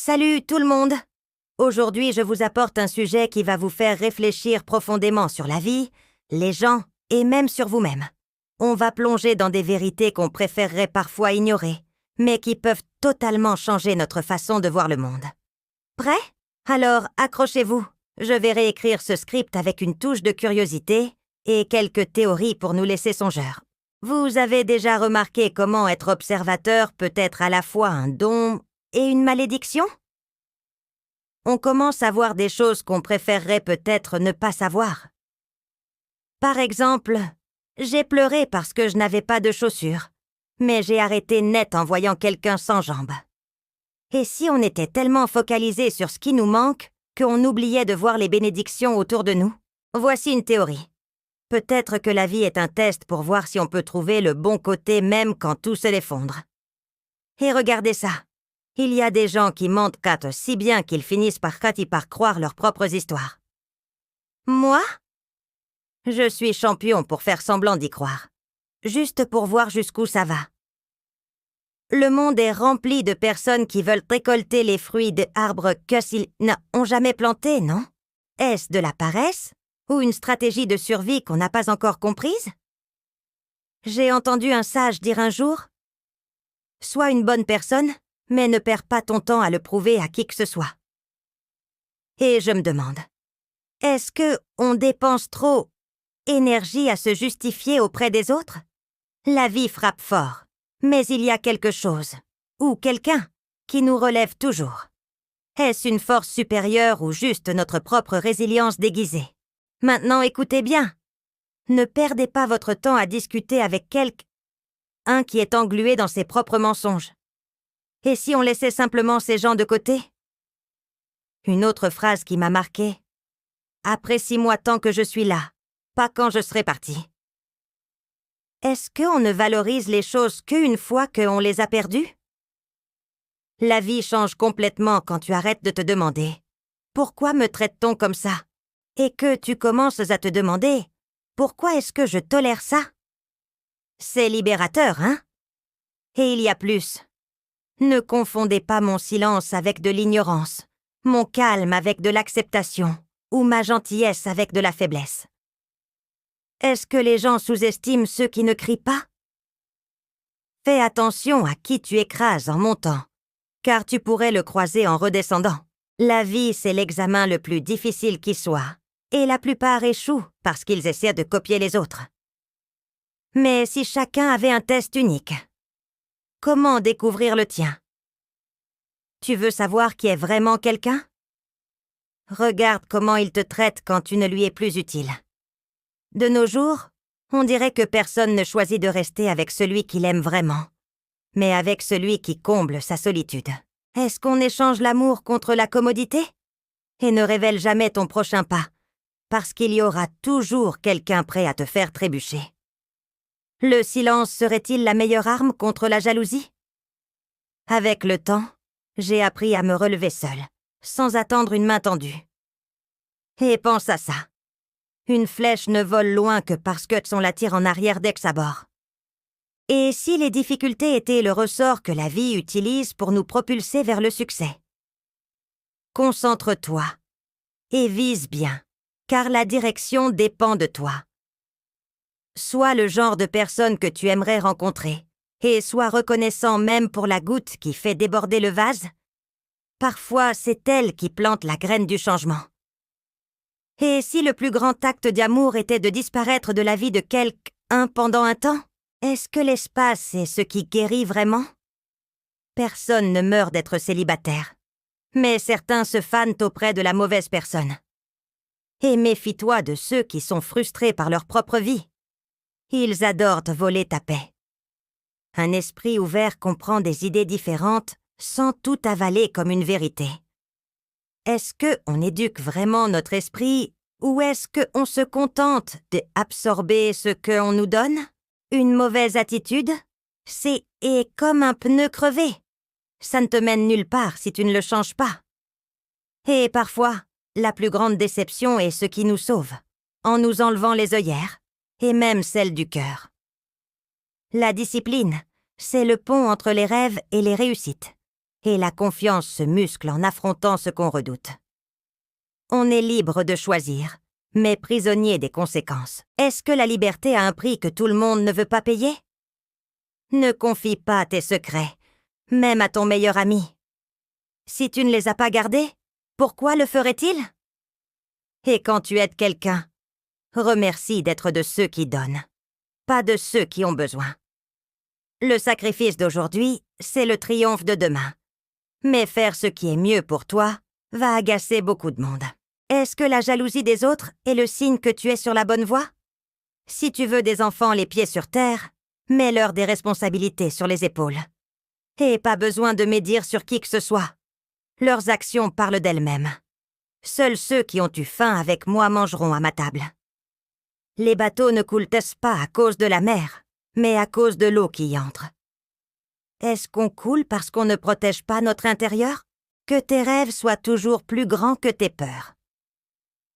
Salut tout le monde! Aujourd'hui, je vous apporte un sujet qui va vous faire réfléchir profondément sur la vie, les gens et même sur vous-même. On va plonger dans des vérités qu'on préférerait parfois ignorer, mais qui peuvent totalement changer notre façon de voir le monde. Prêt? Alors, accrochez-vous. Je vais réécrire ce script avec une touche de curiosité et quelques théories pour nous laisser songeurs. Vous avez déjà remarqué comment être observateur peut être à la fois un don et une malédiction? On commence à voir des choses qu'on préférerait peut-être ne pas savoir. Par exemple, j'ai pleuré parce que je n'avais pas de chaussures, mais j'ai arrêté net en voyant quelqu'un sans jambes. Et si on était tellement focalisé sur ce qui nous manque qu'on oubliait de voir les bénédictions autour de nous? Voici une théorie. Peut-être que la vie est un test pour voir si on peut trouver le bon côté même quand tout se l'effondre. Et regardez ça. Il y a des gens qui mentent si bien qu'ils finissent par croire leurs propres histoires. Moi? Je suis champion pour faire semblant d'y croire. Juste pour voir jusqu'où ça va. Le monde est rempli de personnes qui veulent récolter les fruits d'arbres qu'ils n'ont jamais plantés, non? Est-ce de la paresse ou une stratégie de survie qu'on n'a pas encore comprise? J'ai entendu un sage dire un jour « Sois une bonne personne, mais ne perds pas ton temps à le prouver à qui que ce soit. » Et je me demande, est-ce qu'on dépense trop énergie à se justifier auprès des autres? La vie frappe fort, mais il y a quelque chose, ou quelqu'un, qui nous relève toujours. Est-ce une force supérieure ou juste notre propre résilience déguisée? Maintenant, écoutez bien. Ne perdez pas votre temps à discuter avec quelqu'un qui est englué dans ses propres mensonges. Et si on laissait simplement ces gens de côté? Une autre phrase qui m'a marquée. Apprécie-moi tant que je suis là, pas quand je serai parti. Est-ce qu'on ne valorise les choses qu'une fois qu'on les a perdues? La vie change complètement quand tu arrêtes de te demander « Pourquoi me traite-t-on comme ça ?» et que tu commences à te demander « Pourquoi est-ce que je tolère ça ?» C'est libérateur, hein? Et il y a plus. Ne confondez pas mon silence avec de l'ignorance, mon calme avec de l'acceptation, ou ma gentillesse avec de la faiblesse. Est-ce que les gens sous-estiment ceux qui ne crient pas? Fais attention à qui tu écrases en montant, car tu pourrais le croiser en redescendant. La vie, c'est l'examen le plus difficile qui soit, et la plupart échouent parce qu'ils essaient de copier les autres. Mais si chacun avait un test unique, comment découvrir le tien? Tu veux savoir qui est vraiment quelqu'un? Regarde comment il te traite quand tu ne lui es plus utile. De nos jours, on dirait que personne ne choisit de rester avec celui qu'il aime vraiment, mais avec celui qui comble sa solitude. Est-ce qu'on échange l'amour contre la commodité? Et ne révèle jamais ton prochain pas, parce qu'il y aura toujours quelqu'un prêt à te faire trébucher. Le silence serait-il la meilleure arme contre la jalousie? Avec le temps, j'ai appris à me relever seule, sans attendre une main tendue. Et pense à ça. Une flèche ne vole loin que parce qu'on la tire en arrière dès que ça bord. Et si les difficultés étaient le ressort que la vie utilise pour nous propulser vers le succès? Concentre-toi et vise bien, car la direction dépend de toi. Sois le genre de personne que tu aimerais rencontrer, et sois reconnaissant même pour la goutte qui fait déborder le vase. Parfois, c'est elle qui plante la graine du changement. Et si le plus grand acte d'amour était de disparaître de la vie de quelqu'un pendant un temps, est-ce que l'espace est ce qui guérit vraiment? Personne ne meurt d'être célibataire, mais certains se fanent auprès de la mauvaise personne. Et méfie-toi de ceux qui sont frustrés par leur propre vie. Ils adorent te voler ta paix. Un esprit ouvert comprend des idées différentes sans tout avaler comme une vérité. Est-ce qu'on éduque vraiment notre esprit ou est-ce qu'on se contente d'absorber ce qu'on nous donne? Une mauvaise attitude, c'est comme un pneu crevé. Ça ne te mène nulle part si tu ne le changes pas. Et parfois, la plus grande déception est ce qui nous sauve, en nous enlevant les œillères, et même celles du cœur. La discipline, c'est le pont entre les rêves et les réussites. et la confiance se muscle en affrontant ce qu'on redoute. On est libre de choisir, mais prisonnier des conséquences. Est-ce que la liberté a un prix que tout le monde ne veut pas payer? Ne confie pas tes secrets, même à ton meilleur ami. Si tu ne les as pas gardés, pourquoi le ferait-il? Et quand tu aides quelqu'un, remercie d'être de ceux qui donnent, pas de ceux qui ont besoin. Le sacrifice d'aujourd'hui, c'est le triomphe de demain. Mais faire ce qui est mieux pour toi va agacer beaucoup de monde. Est-ce que la jalousie des autres est le signe que tu es sur la bonne voie? Si tu veux des enfants les pieds sur terre, mets-leur des responsabilités sur les épaules. Et pas besoin de médire sur qui que ce soit. Leurs actions parlent d'elles-mêmes. Seuls ceux qui ont eu faim avec moi mangeront à ma table. Les bateaux ne coulent-ils pas à cause de la mer, mais à cause de l'eau qui y entre. Est-ce qu'on coule parce qu'on ne protège pas notre intérieur? Que tes rêves soient toujours plus grands que tes peurs.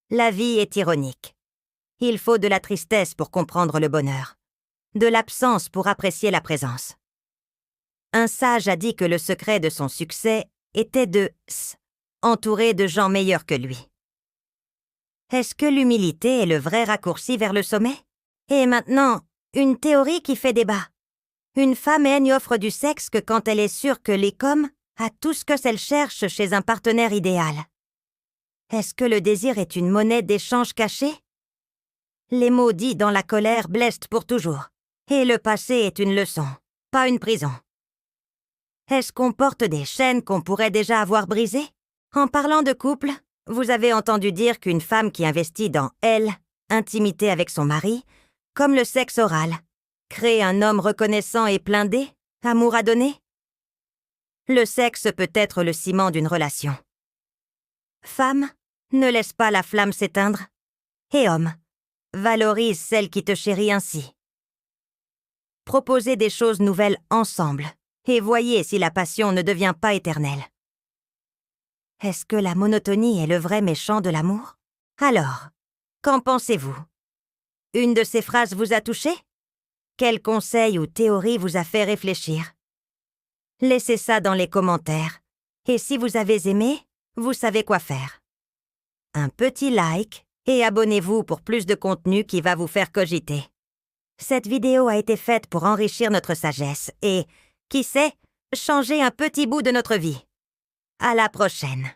La vie est ironique. Il faut de la tristesse pour comprendre le bonheur, de l'absence pour apprécier la présence. Un sage a dit que le secret de son succès était de entouré de gens meilleurs que lui. Est-ce que l'humilité est le vrai raccourci vers le sommet? Et maintenant, une théorie qui fait débat. Une femme offre du sexe que quand elle est sûre que l'homme a tout ce que elle cherche chez un partenaire idéal. Est-ce que le désir est une monnaie d'échange cachée? Les mots dits dans la colère blessent pour toujours. Et le passé est une leçon, pas une prison. Est-ce qu'on porte des chaînes qu'on pourrait déjà avoir brisées? En parlant de couple, vous avez entendu dire qu'une femme qui investit dans intimité avec son mari, comme le sexe oral, crée un homme reconnaissant et blindé, amour à donner? Le sexe peut être le ciment d'une relation. Femme, ne laisse pas la flamme s'éteindre. Et homme, valorise celle qui te chérit ainsi. Proposez des choses nouvelles ensemble, et voyez si la passion ne devient pas éternelle. Est-ce que la monotonie est le vrai méchant de l'amour? Alors, qu'en pensez-vous? Une de ces phrases vous a touché? Quel conseil ou théorie vous a fait réfléchir? Laissez ça dans les commentaires. Et si vous avez aimé, vous savez quoi faire. Un petit like et abonnez-vous pour plus de contenu qui va vous faire cogiter. Cette vidéo a été faite pour enrichir notre sagesse et, qui sait, changer un petit bout de notre vie. À la prochaine.